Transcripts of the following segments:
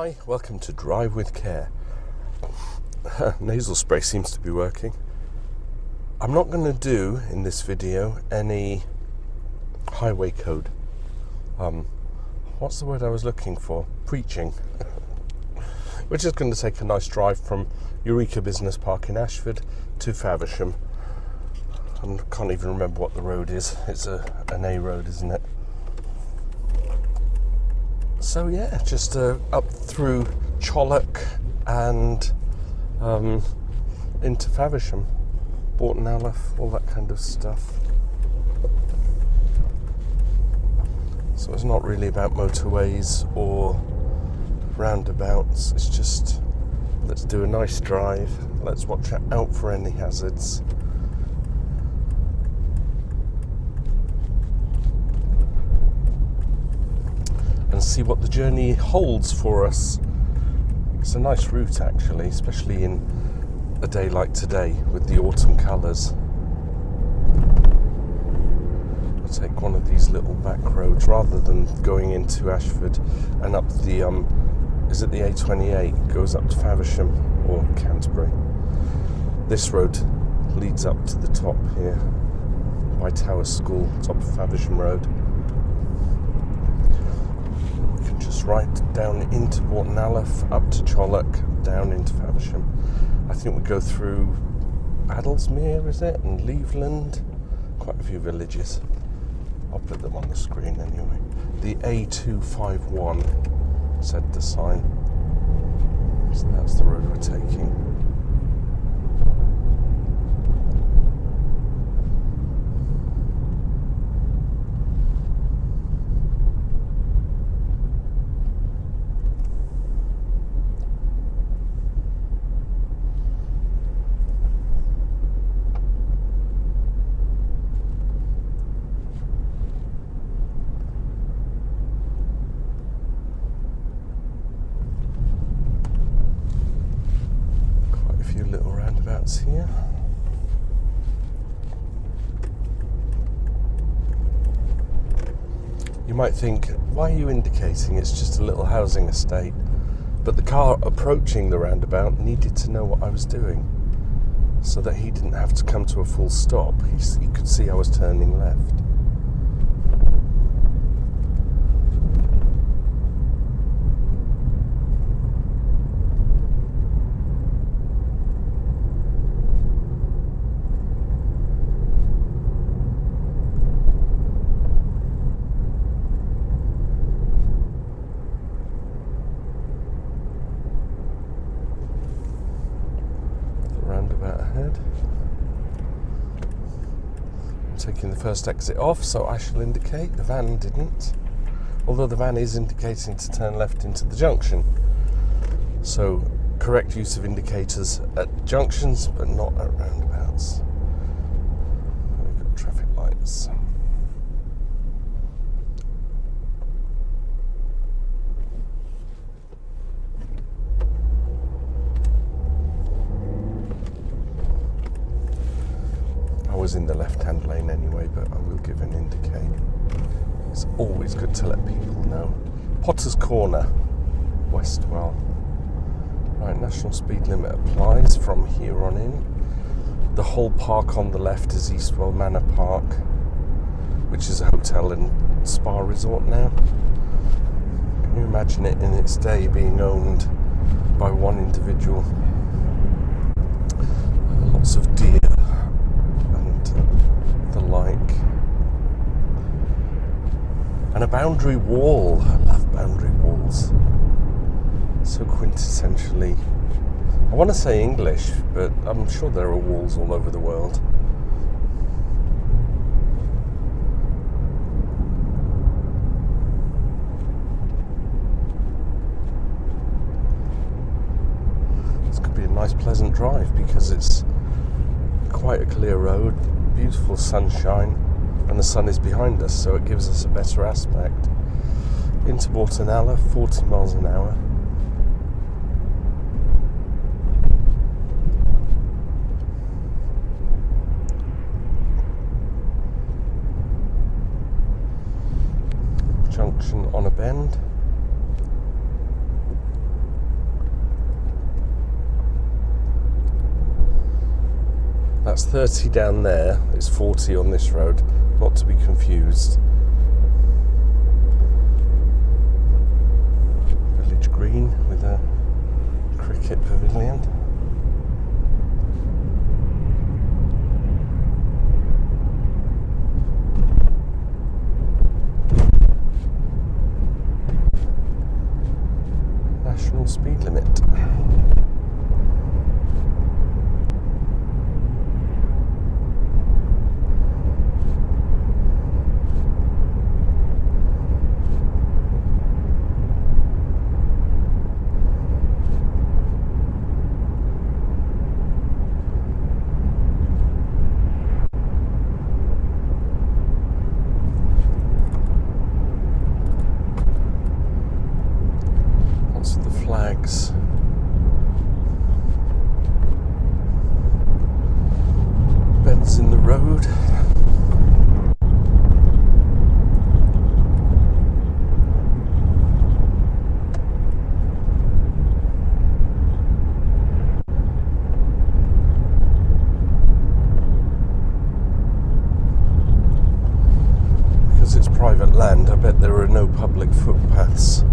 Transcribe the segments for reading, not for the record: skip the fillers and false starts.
Hi, welcome to Drive with Care. Nasal spray seems to be working. I'm not going to do in this video any highway code. What's the word I was looking for? Preaching. We're just going to take a nice drive from Eureka Business Park in Ashford to Faversham. I can't even remember what the road is. It's an A road, isn't it? So yeah, just up through Challock and into Faversham, Aleph, all that kind of stuff. So it's not really about motorways or roundabouts. It's just, let's do a nice drive. Let's watch out for any hazards. And see what the journey holds for us. It's a nice route actually, especially in a day like today with the autumn colours. I'll take one of these little back roads rather than going into Ashford and up the is it the A28 goes up to Faversham or Canterbury. This road leads up to the top here by Tower School, top of Faversham Road. Just right down into Aleph, up to Challock, down into Faversham. I think we go through Badlesmere, is it? And Leaveland. Quite a few villages. I'll put them on the screen anyway. The A251 said the sign. So that's the road we're taking. Here. You might think, why are you indicating? It's just a little housing estate. But the car approaching the roundabout needed to know what I was doing so that he didn't have to come to a full stop. He could see I was turning left. Ahead. I'm taking the first exit off, so I shall indicate. The van didn't, although the van is indicating to turn left into the junction. So correct use of indicators at junctions, but not at roundabouts. We've got traffic lights. I was in the left-hand lane anyway, but I will give an indicate. It's always good to let people know. Potter's Corner, Westwell. Right, national speed limit applies from here on in. The whole park on the left is Eastwell Manor Park, which is a hotel and spa resort now. Can you imagine it in its day being owned by one individual? Lots of deer. The like, and a boundary wall. I love boundary walls. So quintessentially, I want to say English, but I'm sure there are walls all over the world. This could be a nice pleasant drive because it's quite a clear road. Beautiful sunshine, and the sun is behind us, so it gives us a better aspect. Into Aleph, 40 miles an hour. Junction on a bend. That's 30 down there, it's 40 on this road, not to be confused. Village green with a cricket pavilion. National speed limit. Flags. Bends in the road. Because it's private land, I bet there are no public footpaths.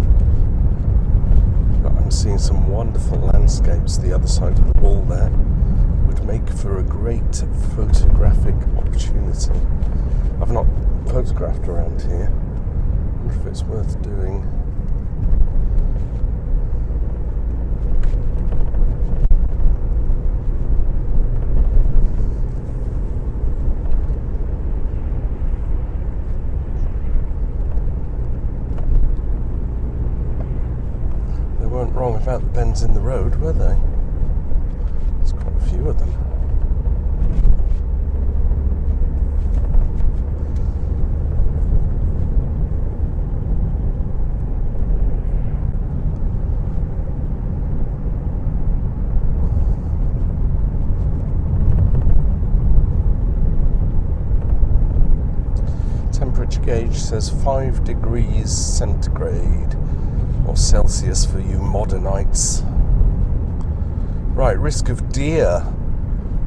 Seeing some wonderful landscapes the other side of the wall there would make for a great photographic opportunity. I've not photographed around here. I wonder if it's worth doing. Wrong about the bends in the road, were they? There's quite a few of them. Temperature gauge says 5 degrees centigrade. Or Celsius for you modernites. Right, risk of deer.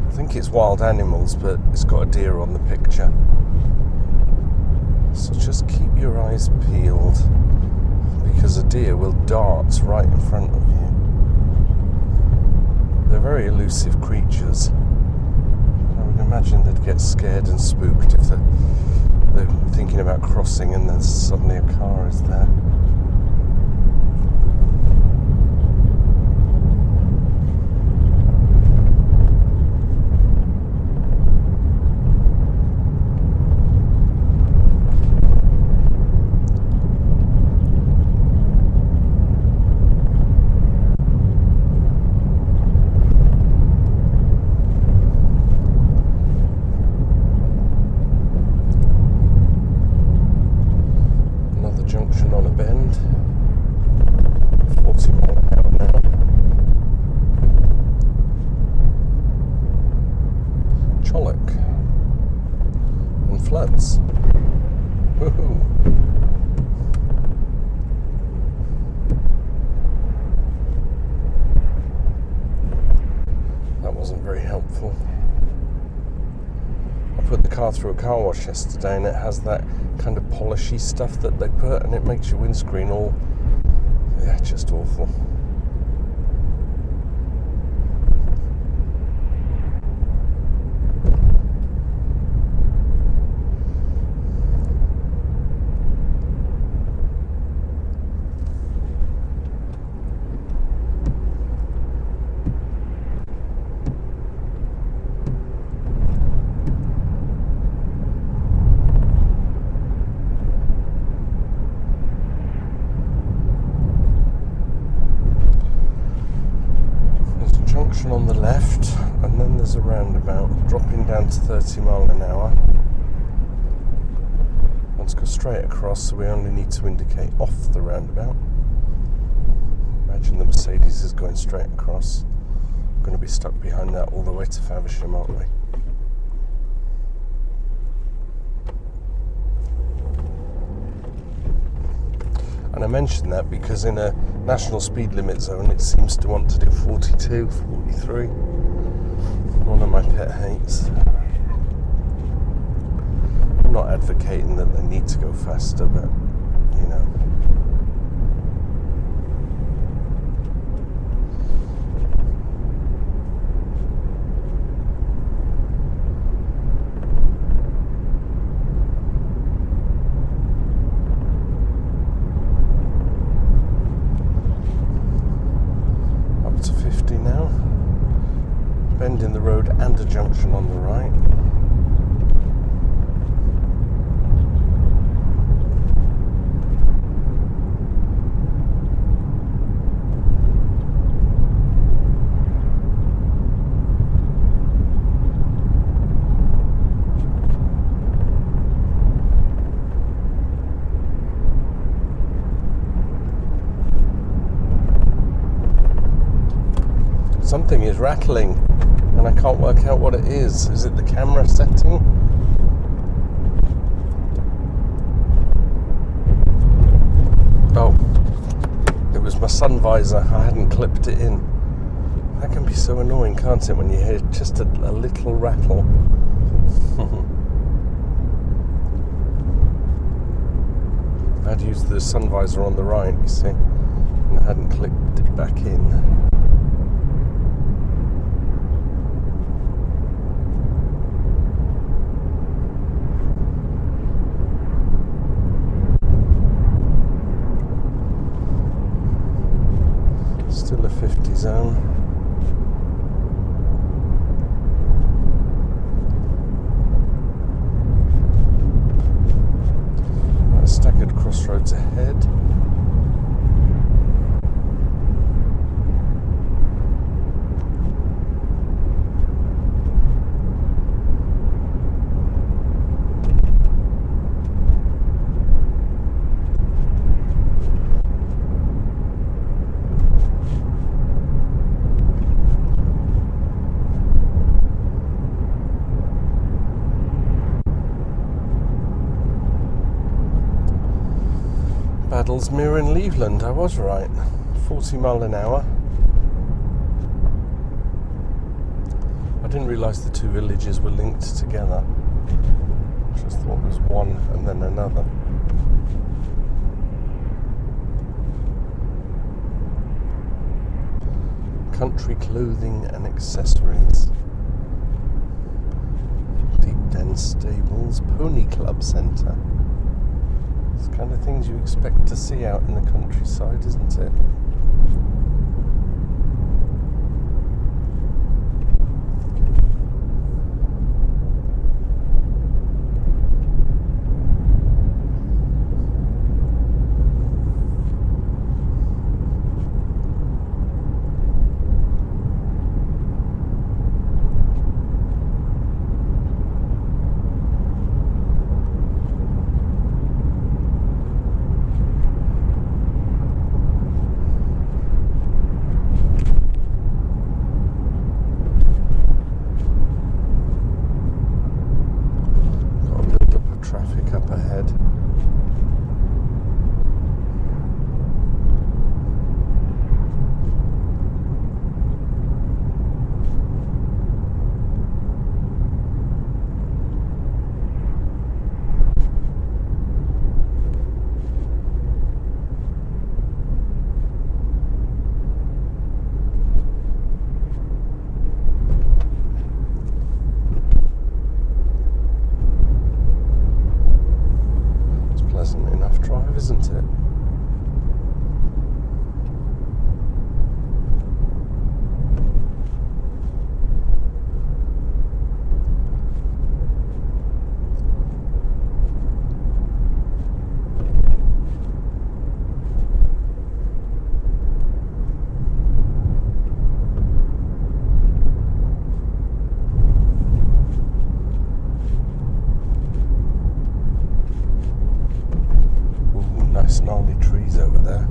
I think it's wild animals, but it's got a deer on the picture. So just keep your eyes peeled, because a deer will dart right in front of you. They're very elusive creatures. I would imagine they'd get scared and spooked if they're thinking about crossing and then suddenly a car is there. Challock and floods. Woohoo! That wasn't very helpful. I put the car through a car wash yesterday and it has that kind of polishy stuff that they put and it makes your windscreen all, yeah, just awful. On the left, and then there's a roundabout dropping down to 30 mile an hour. Let's go straight across, so we only need to indicate off the roundabout. Imagine the Mercedes is going straight across. We're going to be stuck behind that all the way to Faversham, aren't we? And I mention that because in a national speed limit zone it seems to want to do 42, 43. One of my pet hates. I'm not advocating that they need to go faster, but you know. Up to 50 now. Bend in the road and a junction on the right. Something is rattling and I can't work out what it is. Is it the camera setting? Oh, it was my sun visor. I hadn't clipped it in. That can be so annoying, can't it, when you hear just a little rattle? I'd used the sun visor on the right, you see, and I hadn't clipped it back in. Still a 50 zone. Staggered crossroads ahead. Badlesmere and Leaveland, I was right. 40 mile an hour. I didn't realise the two villages were linked together. Just thought it was one and then another. Country clothing and accessories. Deep Den Stables, Pony Club Centre. It's the kind of things you expect to see out in the countryside, isn't it? Up ahead. Enough drive, isn't it? Gnarly trees over there.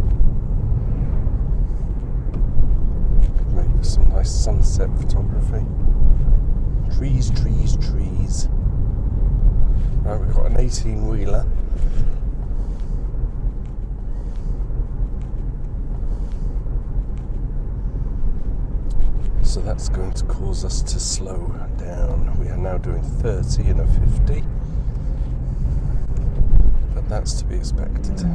Could make for some nice sunset photography. Trees, trees, trees. Right, we've got an 18-wheeler. So that's going to cause us to slow down. We are now doing 30 in a 50, but that's to be expected.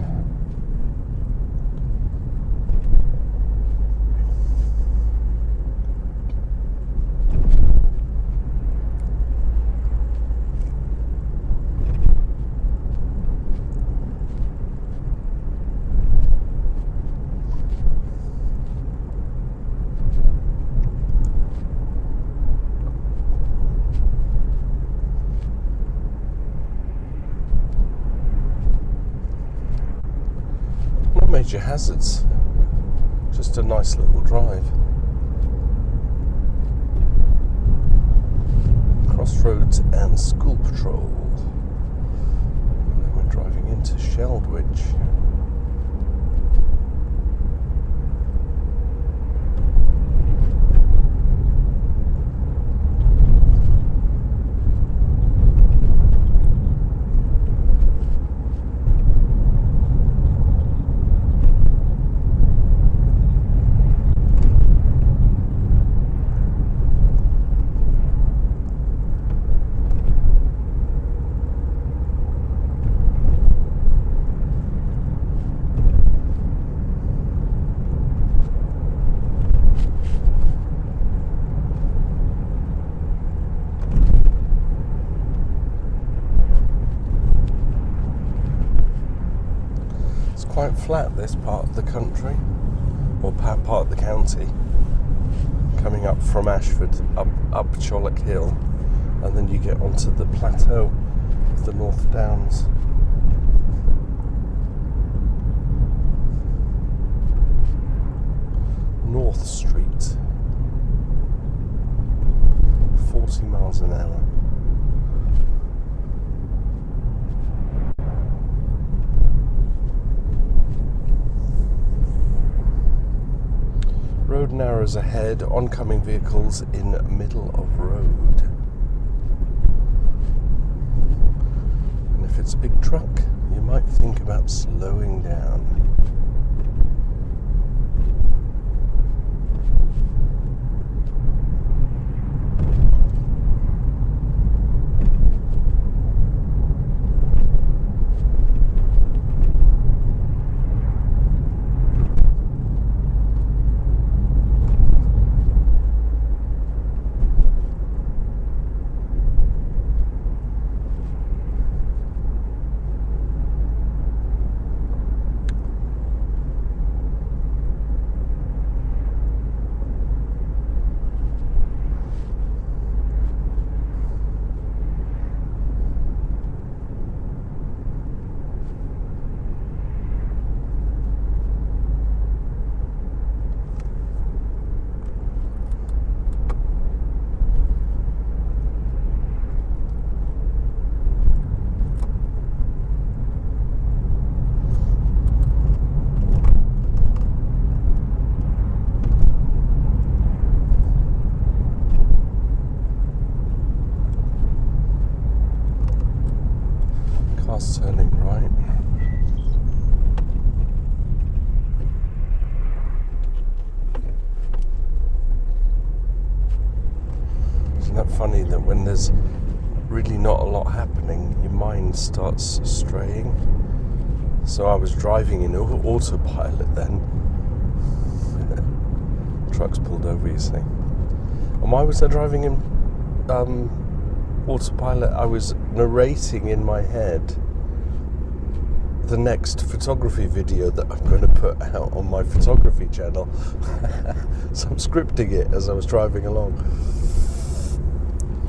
Major hazards, just a nice little drive. Crossroads and school patrol, and then we're driving into Sheldwich. Quite flat, this part of the country, or part of the county, coming up from Ashford up Challock Hill, and then you get onto the plateau of the North Downs. North Street, 40 miles an hour. Road narrows ahead, oncoming vehicles in middle of road. And if it's a big truck, you might think about slowing down. Turning right. Isn't that funny that when there's really not a lot happening, your mind starts straying? So I was driving in autopilot then. Truck's pulled over, you see. And why was I driving in autopilot? I was narrating in my head the next photography video that I'm going to put out on my photography channel. So I'm scripting it as I was driving along.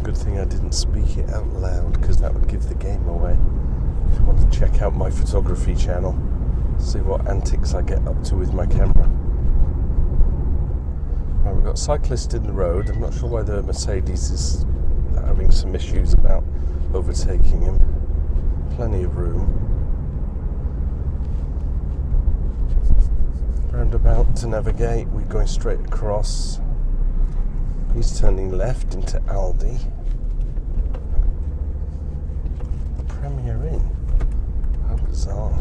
Good thing I didn't speak it out loud, because that would give the game away. If you want to check out my photography channel, see what antics I get up to with my camera. Right, we've got a cyclist in the road. I'm not sure why the Mercedes is having some issues about overtaking him. Plenty of room. Roundabout to navigate, we're going straight across. He's turning left into Aldi. The Premier Inn. How bizarre.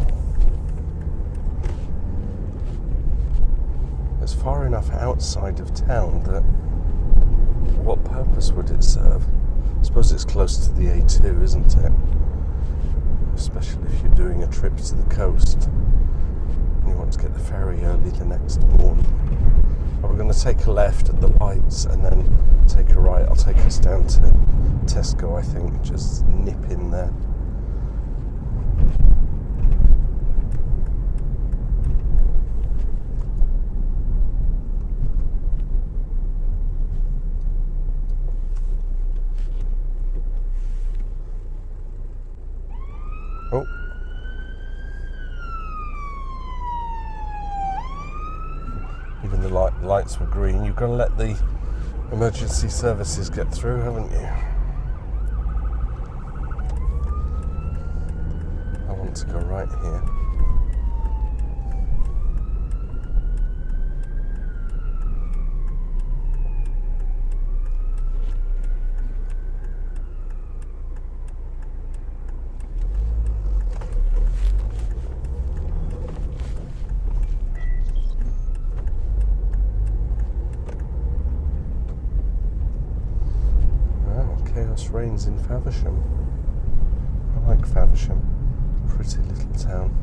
It's far enough outside of town that what purpose would it serve? I suppose it's close to the A2, isn't it? Especially if you're doing a trip to the coast and you want to get the ferry early the next morning. But we're going to take a left at the lights and then take a right. I'll take us down to Tesco, I think, just nip in there. Oh. Even the lights were green. You've got to let the emergency services get through, haven't you? I want to go right here. Rains in Faversham. I like Faversham. Pretty little town.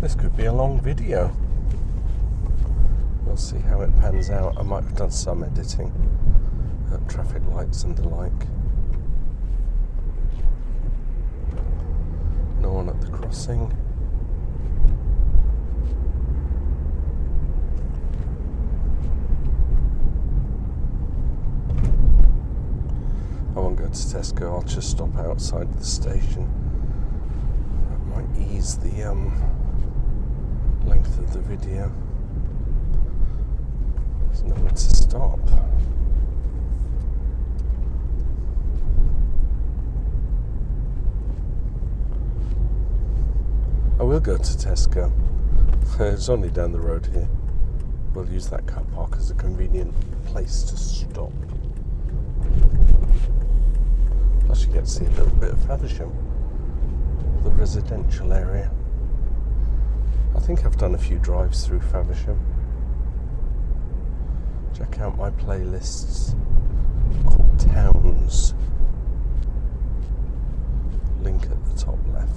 This could be a long video. We'll see how it pans out. I might have done some editing. Traffic lights and the like. No one at the crossing. I won't go to Tesco, I'll just stop outside the station. That might ease the length of the video. There's nowhere to stop. I will go to Tesco. It's only down the road here. We'll use that car park as a convenient place to stop. Plus you get to see a little bit of Faversham, the residential area. I think I've done a few drives through Faversham. Check out my playlists called Towns. Link at the top left.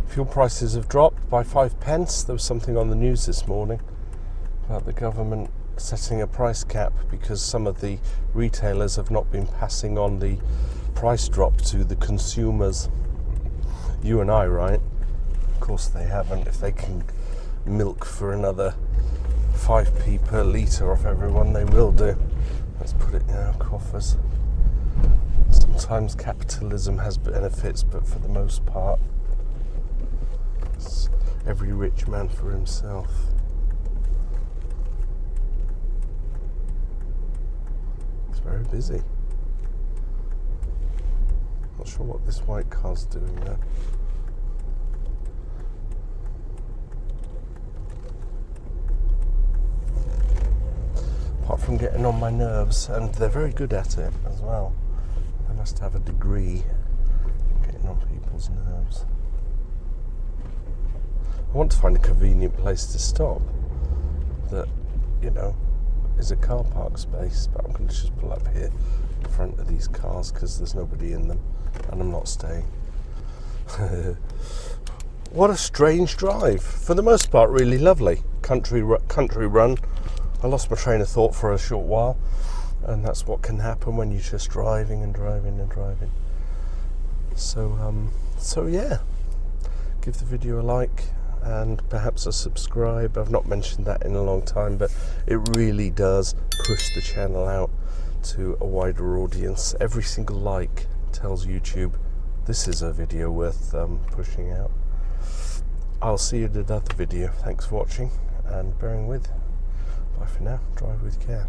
Fuel prices have dropped by 5 pence. There was something on the news this morning about the government setting a price cap because some of the retailers have not been passing on the price drop to the consumers. You and I, right? Of course they haven't. If they can milk for another 5p per litre off everyone, they will do. Let's put it in our coffers. Sometimes capitalism has benefits, but for the most part, it's every rich man for himself. It's very busy. Not sure what this white car's doing there. Apart from getting on my nerves, and they're very good at it as well. They must have a degree in getting on people's nerves. I want to find a convenient place to stop that, you know, is a car park space, but I'm going to just pull up here in front of these cars because there's nobody in them and I'm not staying. What a strange drive. For the most part, really lovely. Country run. I lost my train of thought for a short while, and that's what can happen when you're just driving and driving and driving. So yeah, give the video a like. and perhaps a subscribe. I've not mentioned that in a long time, but it really does push the channel out to a wider audience. Every single like tells YouTube this is a video worth pushing out. I'll see you in another video. Thanks for watching and bearing with. Bye for now. Drive with care.